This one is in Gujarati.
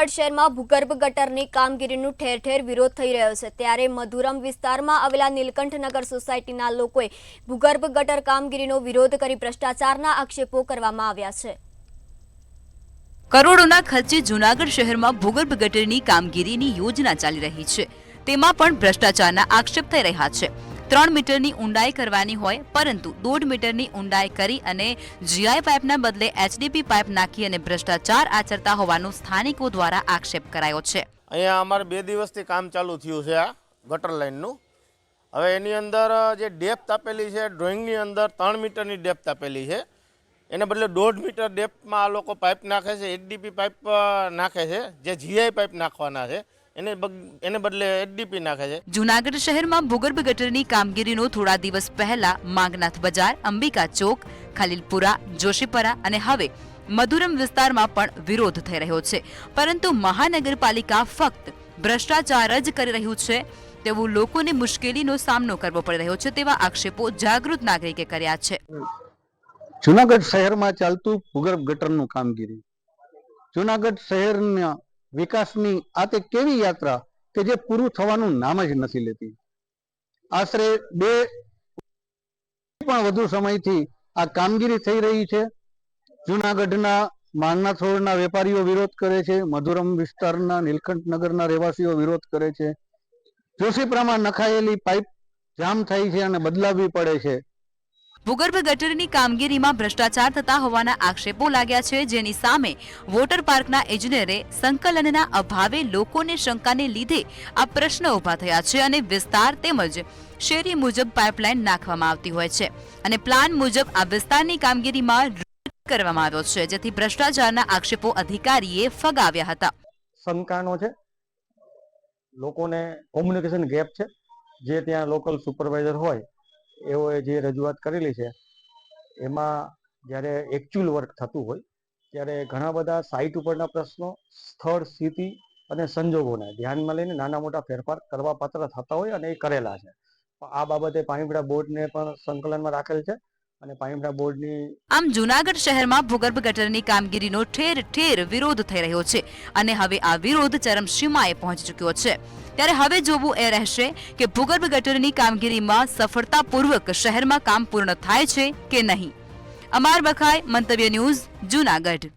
જૂનાગઢ શહેરમાં ભૂગર્ભ ગટરની કામગીરીનું ઠેર ઠેર વિરોધ થઈ રહ્યો છે ત્યારે મધુરમ વિસ્તારમાં આવેલા નીલકંઠનગર સોસાયટીના લોકોએ ભૂગર્ભ ગટર કામગીરીનો વિરોધ કરી ભ્રષ્ટાચારના આક્ષેપો કરવામાં આવ્યા છે। કરોડોના ખર્ચે જૂનાગઢ શહેરમાં ભૂગર્ભ ગટરની કામગીરીની યોજના ચાલી રહી છે, તેમાં પણ ભ્રષ્ટાચારના આક્ષેપ થઈ રહ્યા છે। 3 મીટરની ઊંડાઈ કરવાની હોય પરંતુ 1.5 મીટરની ઊંડાઈ કરી અને જીઆઈ પાઇપના બદલે એચડીપી પાઇપ નાખી અને ભ્રષ્ટાચાર આચરતા હોવાનો સ્થાનિકો દ્વારા આક્ષેપ કરાયો છે। અહીંયા અમારે 2 દિવસથી કામ ચાલુ થયું છે આ ગટર લાઇનનું। હવે એની અંદર જે ડેપ્થ આપેલી છે ડ્રોઈંગની અંદર 3 મીટરની ડેપ્થ આપેલી છે, એને બદલે 1.5 મીટર ડેપ્થમાં આ લોકો પાઇપ નાખે છે, એચડીપી પાઇપ નાખે છે, જે જીઆઈ પાઇપ નાખવાના છે એને બદલે એચડીપી નાખે છે। જૂનાગઢ શહેરમાં ભૂગર્ભ ગટરની કામગીરીનો થોડા દિવસ પહેલા માંગનાથ બજાર, અંબિકા ચોક, ખલીલપુરા, જોશીપરા અને હવે મધુરમ વિસ્તારમાં પણ વિરોધ થઈ રહ્યો છે, પરંતુ મહાનગરપાલિકા ફક્ત ભ્રષ્ટાચાર જ કરી રહ્યું છે તેવું લોકોને મુશ્કેલીનો સામનો કરવો પડી રહ્યો છે તેવા આક્ષેપો જાગૃત નાગરિકે કર્યા છે। જૂનાગઢ શહેરમાં ચાલતું ભૂગર્ભ ગટરનું કામગીરી જૂનાગઢ શહેરના વિકાસની આ તે કેવી યાત્રા કે જે પૂરું થવાનું નામ જ નથી લેતી। આશરે 2 પણ વધુ સમયથી આ કામગીરી થઈ રહી છે। જૂનાગઢના માંગનાથ રોડના વેપારીઓ વિરોધ કરે છે, મધુરમ વિસ્તારના નીલકંઠનગરના રહેવાસીઓ વિરોધ કરે છે, જોશીપરામાં નખાયેલી પાઇપ જામ થાય છે અને બદલાવવી પડે છે। ભૂગર્ભ ગટરની કામગીરીમાં ભ્રષ્ટાચાર થતા હોવાના આક્ષેપો લાગ્યા છે, જેની સામે વોટર પાર્કના ઇજનેરે સંકલનના અભાવે લોકોને શંકાને લીધે આ પ્રશ્ન ઉભા થયા છે અને વિસ્તાર તેમજ શેરી મુજબ પાઇપલાઇન નાખવામાં આવતી હોય છે અને પ્લાન મુજબ આ વિસ્તારની કામગીરીમાં કરવામાં આવ્યો છે, જેથી ભ્રષ્ટાચારના આક્ષેપો અધિકારીએ ફગાવ્યા હતા। શંકાનો છે, લોકોને કોમ્યુનિકેશન ગેપ છે, જે ત્યાં લોકલ સુપરવાઇઝર હોય એઓએ જે રજૂઆત કરેલી છે એમાં જ્યારે એકચ્યુઅલ વર્ક થતું હોય ત્યારે ઘણા બધા સાઇટ ઉપરના પ્રશ્નો, સ્થળ, સ્થિતિ અને સંજોગોને ધ્યાનમાં લઈને નાના મોટા ફેરફાર કરવા પાત્ર થતા હોય અને એ કરેલા છે। આ બાબતે પાણીપુરા બોર્ડને પણ સંકલનમાં રાખેલ છે અને પાણીપુરા બોર્ડની આમ જૂનાગઢ શહેરમાં ભૂગર્ભ ગટરની કામગીરીનો ઠેર ઠેર વિરોધ થઈ રહ્યો છે અને હવે આ વિરોધ ચરમસીમાએ પહોંચી ચૂક્યો છે। ત્યારે હવે જોવું એ રહેશે કે ભૂગર્ભ ગટરની કામગીરીમાં સફળતાપૂર્વક શહેરમાં કામ પૂર્ણ થાય છે કે નહીં। અમર બખાઈ, મંતવ્ય ન્યૂઝ, જૂનાગઢ।